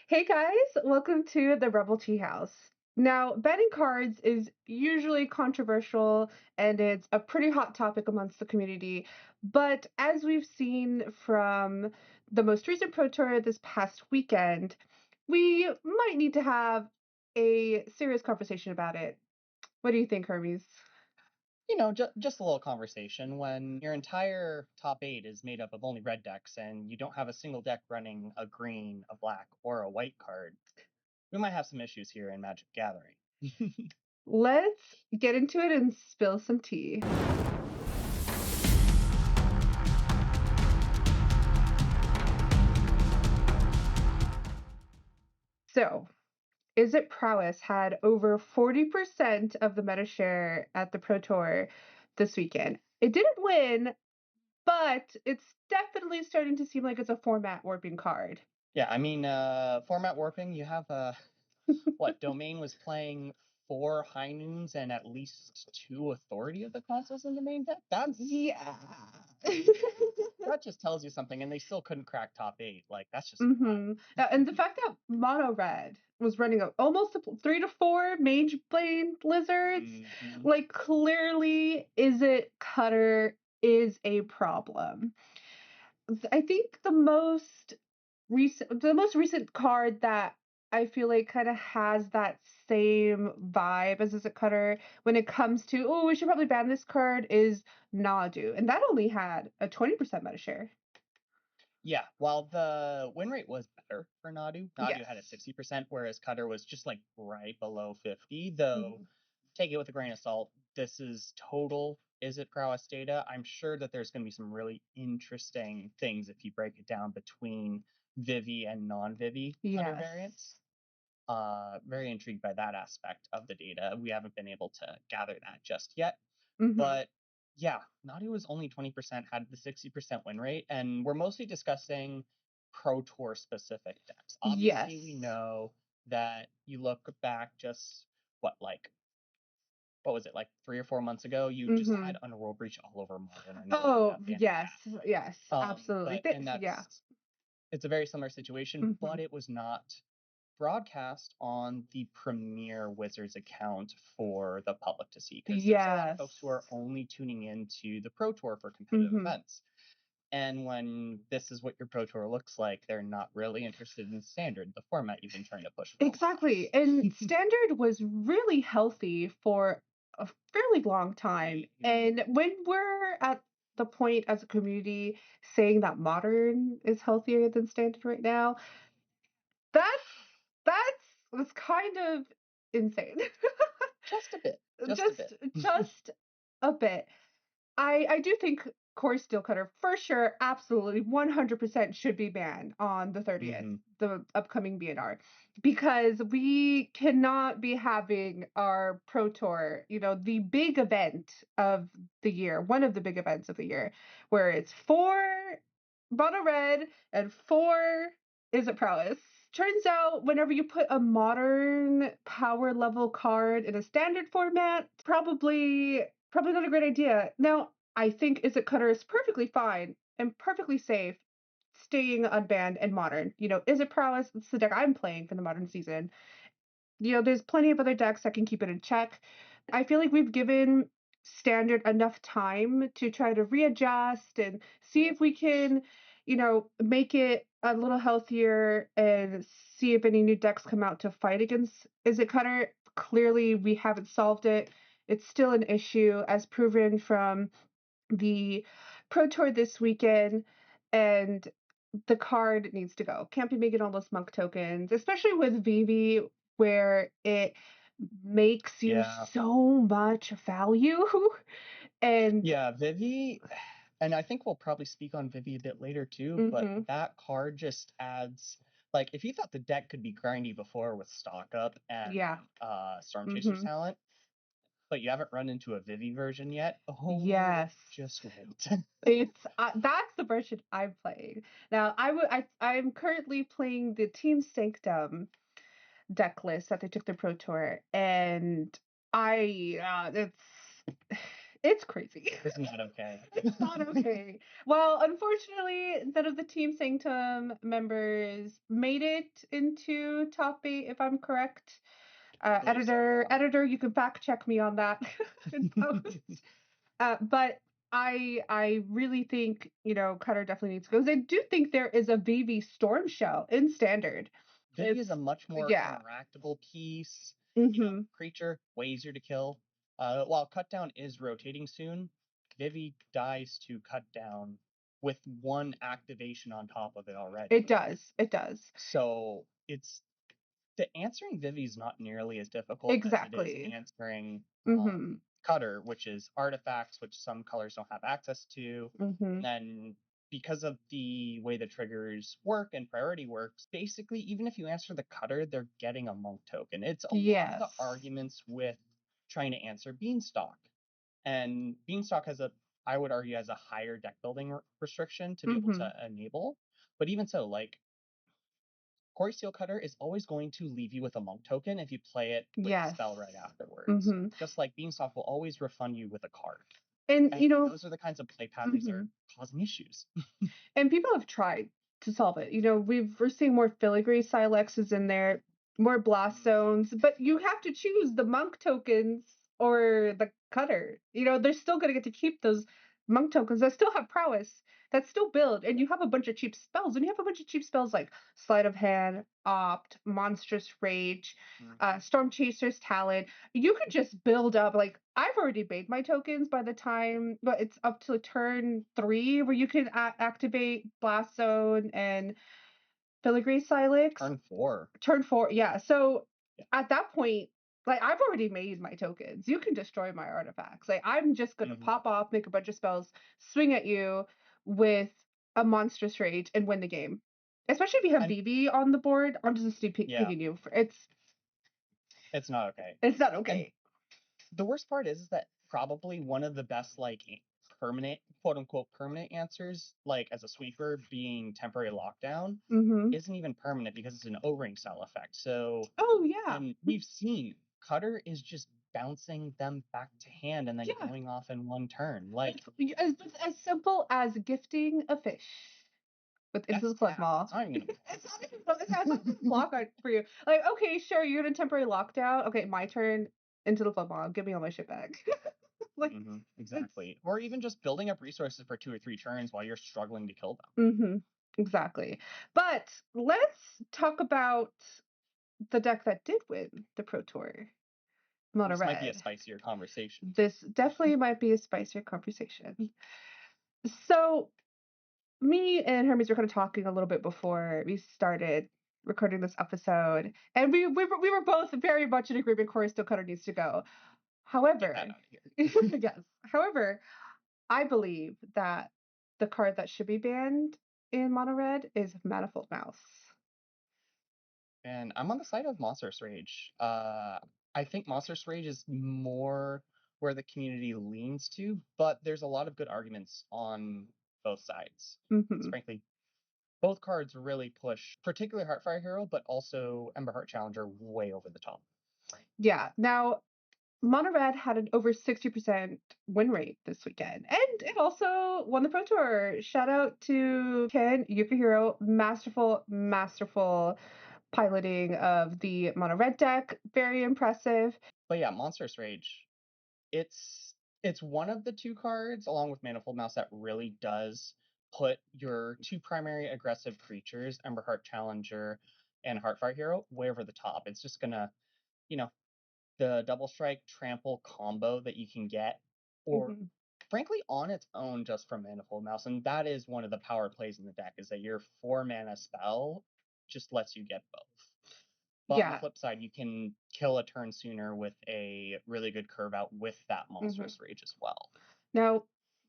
Hey guys, welcome to the Rebel Tea House. Now, banning cards is usually controversial and it's a pretty hot topic amongst the community. But as we've seen from the most recent Pro Tour this past weekend, we might need to have a serious conversation about it. What do you think, Hermes? Just a little conversation when your entire top eight is made up of only red decks and you don't have a single deck running a green, a black, or a white card. We might have some issues here in Magic Gathering. Let's get into it and spill some tea. So, Izzet Prowess had over 40% of the meta share at the Pro Tour this weekend. It didn't win, but it's definitely starting to seem like it's a format warping card. Yeah, I mean, format warping, you have Domain was playing 4 High Noons and at least 2 Authority of the Consoles in the main deck? Yeah. That just tells you something, and they still couldn't crack top 8. Like, that's just And the fact that Mono-Red was running almost 3 to 4 Mage Blade Lizards, like clearly Izzet Cutter is a problem. I think the most recent card that I feel like kind of has that same vibe as Izzet Cutter when it comes to, oh, we should probably ban this card is Nadu. And that only had a 20% meta share. Yeah, while the win rate was better for Nadu, Nadu Yes. had a 60%, whereas Cutter was just like right below 50. Though, take it with a grain of salt. This is total Izzet Prowess data. I'm sure that there's going to be some really interesting things if you break it down between Vivi and non-Vivi Cutter Yes. variants. Very intrigued by that aspect of the data. We haven't been able to gather that just yet, but yeah, Nadu was only 20%, had the 60% win rate, and we're mostly discussing Pro Tour specific decks. Obviously, we Yes. know that you look back just what was it, like 3 or 4 months ago, you just had Underworld Breach all over Modern. And Oh, yes, yes, absolutely. and Yeah. it's a very similar situation, but it was not broadcast on the premier Wizards account for the public to see, because there's a lot of folks who are only tuning into the Pro Tour for competitive events. And when this is what your Pro Tour looks like, they're not really interested in Standard, the format you've been trying to push for a while. Exactly. And Standard was really healthy for a fairly long time. And when we're at the point as a community saying that Modern is healthier than Standard right now, that's kind of insane. Just a bit. Just a bit. I do think Cori-Steel Cutter for sure, absolutely, 100% should be banned on the 30th, the upcoming BNR, because we cannot be having our Pro Tour, the big event of the year, one of the big events of the year, where it's 4 Mono-Red and 4 Izzet Prowess. Turns out, whenever you put a modern power level card in a standard format, probably not a great idea. Now, I think Izzet Cutter is perfectly fine and perfectly safe staying unbanned and modern. Izzet Prowess, it's the deck I'm playing for the modern season. There's plenty of other decks that can keep it in check. I feel like we've given Standard enough time to try to readjust and see if we can, make it a little healthier and see if any new decks come out to fight against Izzet Cutter. Clearly, we haven't solved it. It's still an issue, as proven from the Pro Tour this weekend, and the card needs to go. Can't be making all those monk tokens, especially with Vivi, where it makes you so much value. And yeah, Vivi, and I think we'll probably speak on Vivi a bit later too, but that card just adds, like, if you thought the deck could be grindy before with Stock Up and Storm Chaser's talent, but you haven't run into a Vivi version yet, yes, just wait. it's that's the version I'm playing now. I'm currently playing the Team Sanctum deck list that they took the Pro Tour, and It's crazy. It's not okay. It's not okay. Well, unfortunately, none of the Team Sanctum members made it into top 8, if I'm correct. Editor, you can fact check me on that in post. But I really think, Cutter definitely needs to go. 'Cause I do think there is a Vivi Storm Shell in Standard. Vivi is a much more interactable piece. Creature, way easier to kill. While Cut Down is rotating soon, Vivi dies to Cut Down with one activation on top of it already. It does. So it's the answering Vivi is not nearly as difficult as it is answering Cutter, which is artifacts, which some colors don't have access to. And then because of the way the triggers work and priority works, basically, even if you answer the Cutter, they're getting a monk token. It's a lot of the arguments with trying to answer Beanstalk. And Beanstalk I would argue, has a higher deck building restriction to be able to enable. But even so, like, Cori-Steel Cutter is always going to leave you with a monk token if you play it with a spell right afterwards. Just like Beanstalk will always refund you with a card. And those are the kinds of play patterns that are causing issues. And people have tried to solve it. We're seeing more filigree Silexes in there, more blast zones, but you have to choose the monk tokens or the Cutter. They're still going to get to keep those monk tokens that still have prowess, that still build, and you have a bunch of cheap spells. And you have a bunch of cheap spells like Sleight of Hand, Opt, Monstrous Rage, Storm Chaser's Talent. You could just build up. Like, I've already made my tokens by the time, but it's up to turn 3 where you can activate Blast Zone and Filigree Silex. Turn 4, yeah. So at that point, like, I've already made my tokens. You can destroy my artifacts. Like, I'm just going to pop off, make a bunch of spells, swing at you with a Monstrous Rage, and win the game. Especially if you have Vivi on the board. I'm just picking you. It's not okay. It's not okay. And the worst part is that probably one of the best, like, permanent, quote unquote permanent answers, like as a sweeper, being Temporary Lockdown, isn't even permanent because it's an O-ring style effect. So and we've seen Cutter is just bouncing them back to hand and then going off in one turn. Like, it's as simple as gifting a fish with Into the Flood Maw. It's not even it's not even block for you. Like, okay, sure, you're in a temporary lockdown. Okay, my turn. Into the Flood Maw. Give me all my shit back. Like, exactly. Or even just building up resources for 2 or 3 turns while you're struggling to kill them. Exactly. But let's talk about the deck that did win the Pro Tour. Mono-Red. This might be a spicier conversation. This definitely might be a spicier conversation. So, me and Hermes were kind of talking a little bit before we started recording this episode, and we were both very much in agreement. Cori-Steel Cutter needs to go. However, yes. However, I believe that the card that should be banned in Mono-Red is Manifold Mouse. And I'm on the side of Monstrous Rage. I think Monstrous Rage is more where the community leans to, but there's a lot of good arguments on both sides. Frankly, both cards really push, particularly Heartfire Hero, but also Emberheart Challenger way over the top. Yeah. Now, Mono-Red had an over 60% win rate this weekend, and it also won the Pro Tour. Shout out to Ken Yukihiro, masterful piloting of the Mono-Red deck. Very impressive. But yeah, Monstrous Rage, it's one of the 2 cards, along with Manifold Mouse, that really does put your 2 primary aggressive creatures, Emberheart Challenger and Heartfire Hero, way over the top. It's just gonna, the double strike trample combo that you can get, or frankly on its own just from Manifold Mouse. And that is one of the power plays in the deck, is that your 4 mana spell just lets you get both. But on the flip side, you can kill a turn sooner with a really good curve out with that Monstrous Rage as well. Now,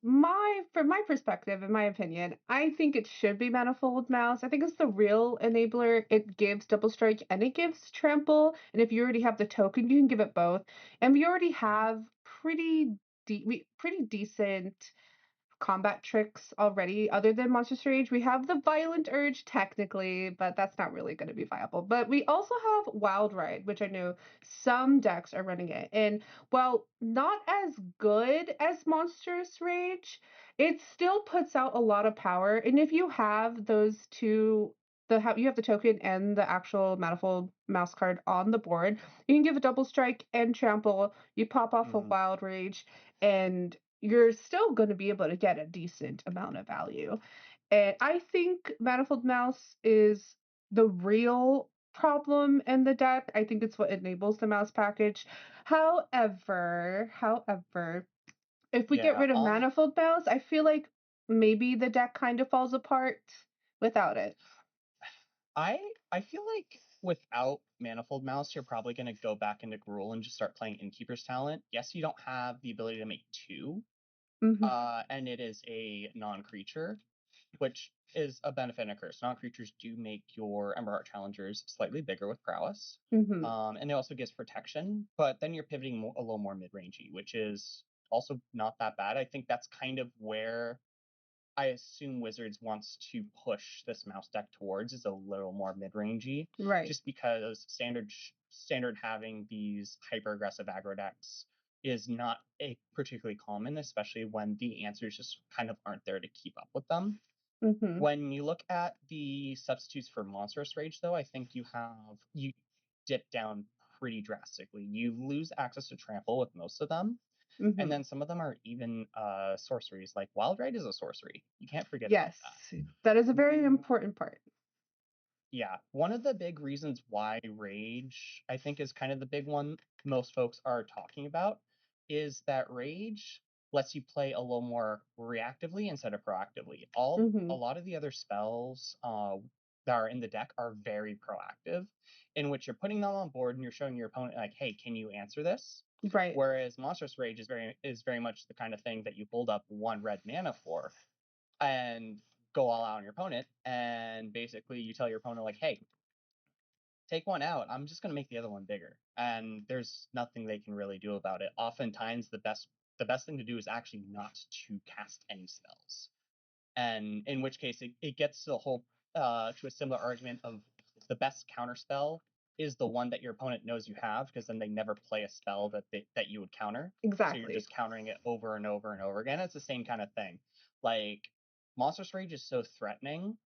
from my perspective, in my opinion, I think it should be Manifold Mouse. I think it's the real enabler. It gives double strike and it gives trample. And if you already have the token, you can give it both. And we already have pretty decent combat tricks already other than Monstrous Rage. We have the Violent Urge technically, but that's not really going to be viable. But we also have Wild Ride, which I know some decks are running it. And while not as good as Monstrous Rage, it still puts out a lot of power. And if you have those two, you have the token and the actual Manifold Mouse card on the board, you can give a double strike and trample. You pop off a Wild Rage, and you're still going to be able to get a decent amount of value. And I think Manifold Mouse is the real problem in the deck. I think it's what enables the mouse package. However, if we get rid of Manifold Mouse, I feel like maybe the deck kind of falls apart without it. I feel like without Manifold Mouse, you're probably going to go back into Gruul and just start playing Innkeeper's Talent. Yes, you don't have the ability to make two, and it is a non-creature, which is a benefit and a curse. Non-creatures do make your Ember Heart Challengers slightly bigger with prowess, and it also gives protection, but then you're pivoting a little more mid-rangey, which is also not that bad. I think that's kind of where I assume Wizards wants to push this mouse deck towards, is a little more mid-rangey. Right. Just because standard having these hyper-aggressive aggro decks is not particularly common, especially when the answers just kind of aren't there to keep up with them. When you look at the substitutes for Monstrous Rage, though, I think you dip down pretty drastically. You lose access to trample with most of them. And then some of them are even sorceries. Like Wild Ride is a sorcery. You can't forget about that. Yes, that is a very important part. Yeah. One of the big reasons why Rage, I think, is kind of the big one most folks are talking about, is that Rage lets you play a little more reactively instead of proactively. A lot of the other spells that are in the deck are very proactive, in which you're putting them on board and you're showing your opponent, like, hey, can you answer this? Right. Whereas Monstrous Rage is very much the kind of thing that you hold up one red mana for and go all out on your opponent, and basically you tell your opponent, like, hey, take one out, I'm just going to make the other one bigger, and there's nothing they can really do about it. Oftentimes the best thing to do is actually not to cast any spells, and in which case it gets to the whole to a similar argument of the best counter spell is the one that your opponent knows you have, because then they never play a spell that you would counter. Exactly. So you're just countering it over and over and over again. It's the same kind of thing. Like, Monstrous Rage is so threatening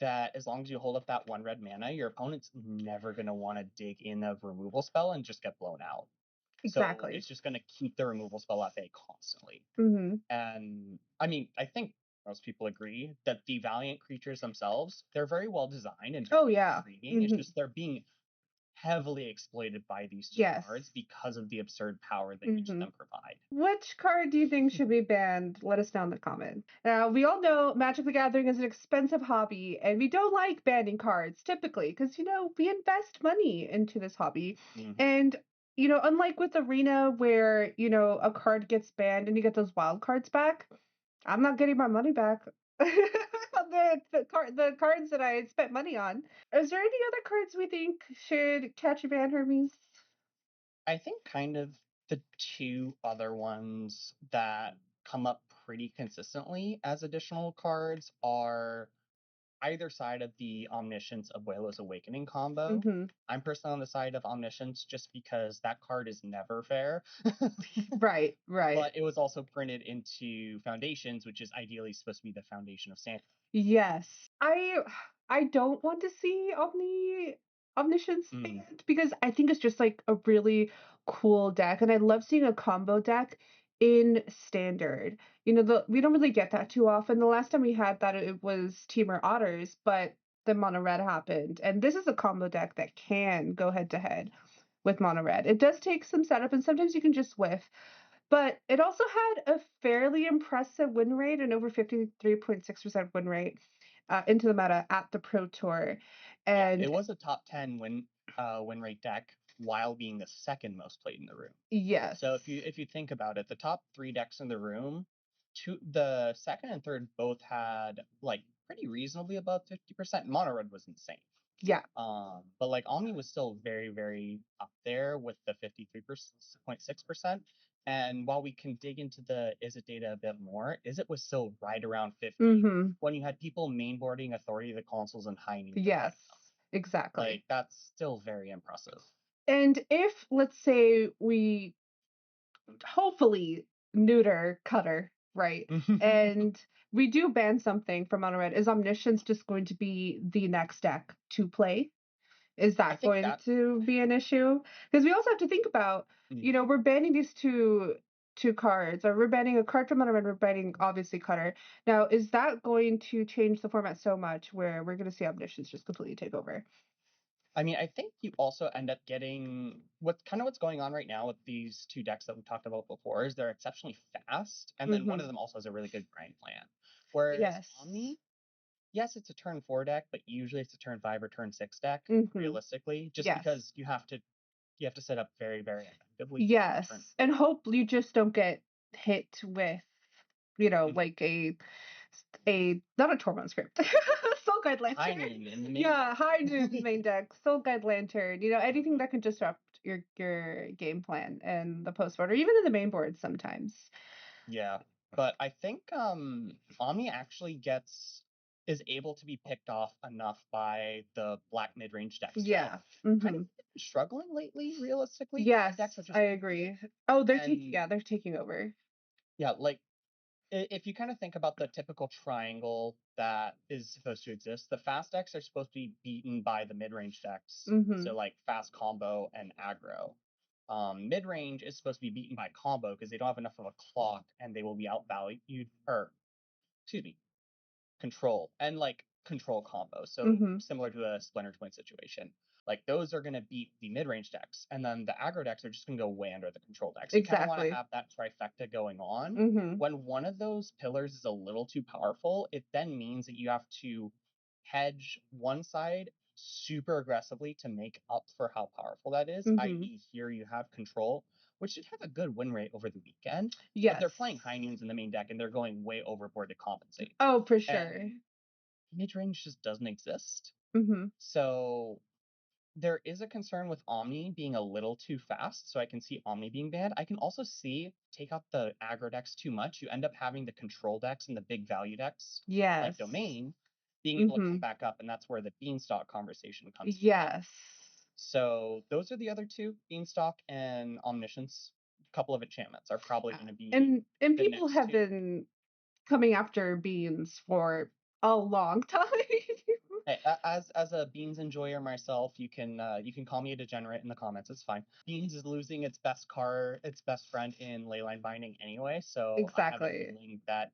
that as long as you hold up that one red mana, your opponent's never going to want to dig in a removal spell and just get blown out. Exactly. So it's just going to keep the removal spell at bay constantly. And I mean, I think most people agree that the Valiant creatures themselves, they're very well designed and very intriguing. It's just they're being heavily exploited by these two cards because of the absurd power that each of them provide. Which card do you think should be banned? Let us know in the comments. Now, we all know Magic the Gathering is an expensive hobby, and we don't like banning cards typically because, we invest money into this hobby. And, unlike with Arena where, a card gets banned and you get those wild cards back, I'm not getting my money back. The cards that I spent money on. Is there any other cards we think should catch a ban, Hermes? I think kind of the two other ones that come up pretty consistently as additional cards are either side of the Omniscience Abuela's Awakening combo. I'm personally on the side of Omniscience just because that card is never fair. Right. But it was also printed into Foundations, which is ideally supposed to be the foundation of Santa. Yes. I don't want to see Omniscience banned because I think it's just like a really cool deck, and I love seeing a combo deck in Standard. We don't really get that too often. The last time we had that, it was Teamer Otters, but the Mono-Red happened, and this is a combo deck that can go head to head with Mono-Red. It does take some setup, and sometimes you can just whiff. But it also had a fairly impressive win rate, and over 53.6% win rate into the meta at the Pro Tour. And it was a top 10 win rate deck while being the second most played in the room. Yes. So if you think about it, the top three decks in the room, the second and third both had like pretty reasonably above 50%. Mono-Red was insane. Yeah. But like Omni was still very, very up there with the 53.6%. And while we can dig into the Izzet data a bit more, Izzet was still right around 50 when you had people mainboarding Authority of the Consoles and high noons. Yes, exactly. Like, that's still very impressive. And if, let's say, we hopefully neuter Cutter, right? And we do ban something from Mono-Red, is Omniscience just going to be the next deck to play? Is that going to be an issue? Because we also have to think about, you know, we're banning these two cards, or we're banning a card from Mono-Red, we're banning obviously Cutter. Now, is that going to change the format so much where we're going to see Omniscience just completely take over? I mean, I think you also end up getting what's going on right now with these two decks that we talked about before is they're exceptionally fast, and then one of them also has a really good grind plan. Whereas Omni, yes, it's a turn 4 deck, but usually it's a turn 5 or turn 6 deck, realistically, just because you have to set up very, very effectively. Yes, and hope you just don't get hit with, you know, like a not a Tormund script. Soul Guide Lantern. High Noon in the main High Noon in the main deck. Soul Guide Lantern. You know, anything that can disrupt your game plan and the post board, or even in the main board sometimes. Yeah, but I think Omni actually is able to be picked off enough by the black mid-range decks. Yeah. Kind of struggling lately, realistically. Yes, I agree. Oh, they're taking over. Yeah, like if you kind of think about the typical triangle that is supposed to exist, the fast decks are supposed to be beaten by the mid-range decks. So like fast combo and aggro. Mid-range is supposed to be beaten by combo because they don't have enough of a clock and they will be outvalued, or excuse me, control and like control combo. So similar to a Splinter Twin situation. Like those are going to beat the mid-range decks, and then the aggro decks are just going to go way under the control decks. You kind of want to have that trifecta going on. When one of those pillars is a little too powerful, it then means that you have to hedge one side super aggressively to make up for how powerful that is. I.e., here you have control, which should have a good win rate over the weekend. Yes. But they're playing high noons in the main deck, and they're going way overboard to compensate. Oh, for sure. Mid-range just doesn't exist. So there is a concern with Omni being a little too fast, so I can see Omni being banned. I can also see take out the aggro decks too much. You end up having the control decks and the big value decks, like Domain, being able to come back up, and that's where the Beanstalk conversation comes in. So those are the other two, Beanstalk and Omniscience. A couple of enchantments are probably going to be and people have been coming after Beans for a long time. Hey, as a Beans enjoyer myself, you can call me a degenerate in the comments. It's fine. Beans is losing its best friend in Leyline Binding anyway, so I have a feeling that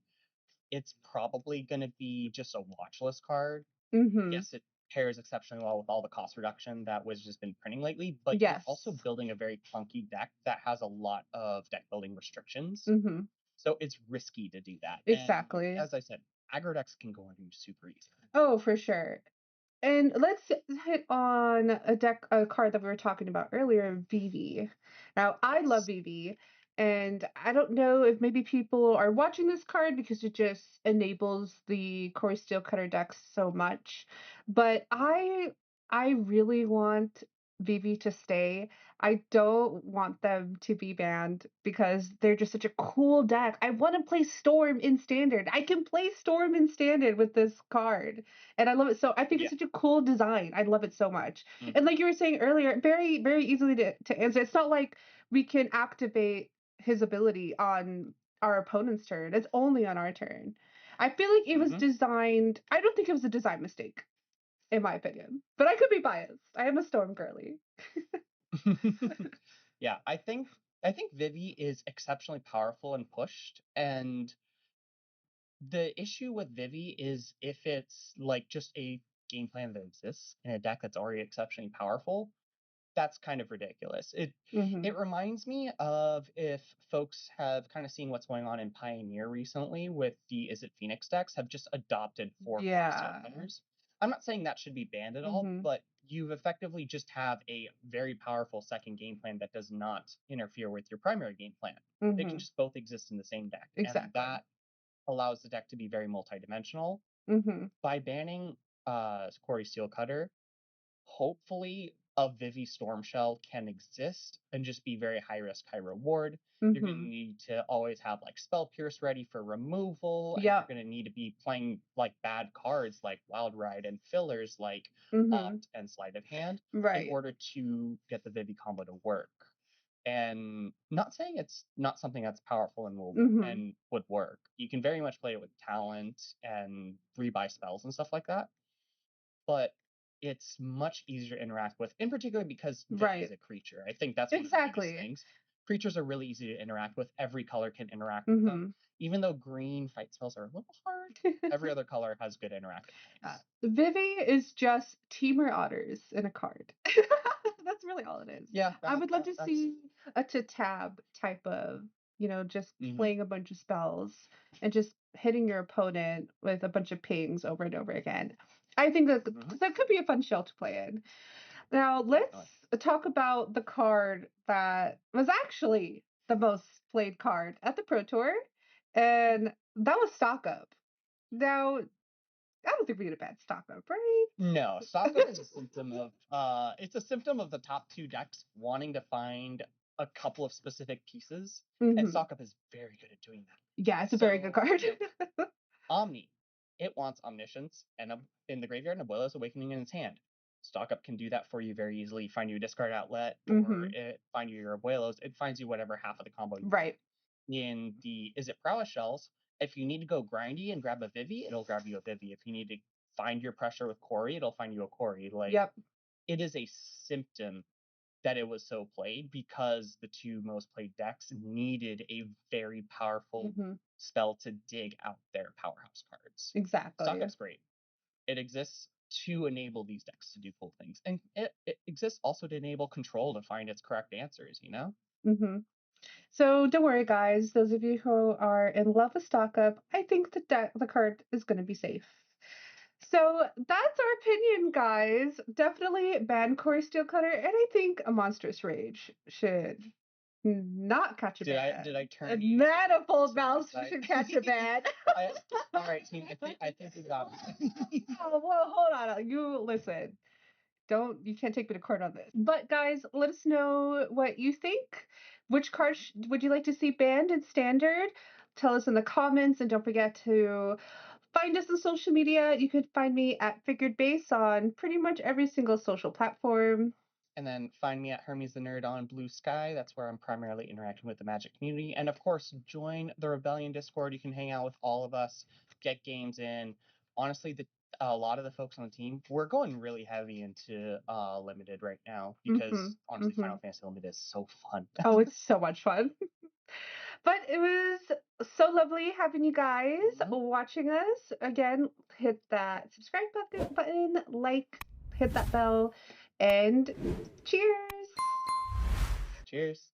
it's probably going to be just a watch list card. Yes, it pairs exceptionally well with all the cost reduction that was just been printing lately, but you're also building a very clunky deck that has a lot of deck building restrictions. So it's risky to do that. Exactly. And as I said, aggro decks can go into super easy. Oh, for sure. And let's hit on a card that we were talking about earlier, Vivi. Now, I love Vivi, and I don't know if maybe people are watching this card because it just enables the Cori-Steel Cutter decks so much. But I really want Vivi to stay. I don't want them to be banned because they're just such a cool deck. I want to play Storm in Standard. I can play Storm in Standard with this card. And I love it. So I think it's such a cool design. I love it so much. And like you were saying earlier, very, very easily to answer. It's not like we can activate his ability on our opponent's turn. It's only on our turn. I feel like it was designed. I don't think it was a design mistake, in my opinion. But I could be biased. I am a Storm girly. Yeah, I think Vivi is exceptionally powerful and pushed, and the issue with Vivi is if it's like just a game plan that exists in a deck that's already exceptionally powerful, that's kind of ridiculous. It reminds me of if folks have kind of seen what's going on in Pioneer recently with the Izzet Phoenix decks have just adopted 4 cutters. I'm not saying that should be banned at all, but you effectively just have a very powerful second game plan that does not interfere with your primary game plan. They can just both exist in the same deck. Exactly. And that allows the deck to be very multidimensional. By banning Cori-Steel Cutter, hopefully a Vivi Stormshell can exist and just be very high risk, high reward. You're going to need to always have like Spell Pierce ready for removal. And you're going to need to be playing like bad cards like Wild Ride and fillers like Opt and Sleight of Hand in order to get the Vivi combo to work. And not saying it's not something that's powerful and would work. You can very much play it with talent and rebuy spells and stuff like that. But it's much easier to interact with, in particular because Vivi is a creature. I think that's one of the biggest things. Creatures are really easy to interact with. Every color can interact with them. Even though green fight spells are a little hard, every other color has good interaction points. Vivi is just Teamer Otters in a card. That's really all it is. Yeah. I would love to see a to-tab type of, just playing a bunch of spells and just hitting your opponent with a bunch of pings over and over again. I think that could be a fun shell to play in. Now, let's talk about the card that was actually the most played card at the Pro Tour, and that was Stock Up. Now, I don't think we get a bad Stock Up, right? No, Stock Up is a symptom of it's a symptom of the top two decks wanting to find a couple of specific pieces, and Stock Up is very good at doing that. Yeah, it's a very good card. Omni, it wants Omniscience and in the graveyard and Abuela's Awakening in its hand. Stock Up can do that for you very easily. Find you a discard outlet, or it find you your Abuelos. It finds you whatever half of the combo you want. In the Izzet Prowess shells, if you need to go grindy and grab a Vivi, it'll grab you a Vivi. If you need to find your pressure with Cori, it'll find you a Cori. It is a symptom that it was so played because the two most played decks needed a very powerful spell to dig out their powerhouse cards. Exactly. Stock Up's great. It exists to enable these decks to do cool things. And it exists also to enable control to find its correct answers, So don't worry, guys. Those of you who are in love with Stock Up, I think the card is going to be safe. So that's our opinion, guys. Definitely ban Cori-Steel Cutter, and I think a Monstrous Rage should not catch a ban. Did I turn? A Manifold Mouse should catch a ban. All right, team. I think we got it. Oh, well, hold on. You listen. You can't take me to court on this. But guys, let us know what you think. Which card would you like to see banned in Standard? Tell us in the comments, and don't forget to find us on social media. You could find me at Figured Base on pretty much every single social platform. And then find me at Hermes the Nerd on Blue Sky. That's where I'm primarily interacting with the Magic community. And of course, join the Rebellion Discord. You can hang out with all of us, get games in. Honestly, a lot of the folks on the team, we're going really heavy into Limited right now because honestly, Final Fantasy Limited is so fun. Oh, it's so much fun. But it was so lovely having you guys watching us. Again, hit that subscribe button, hit that bell, and cheers. Cheers.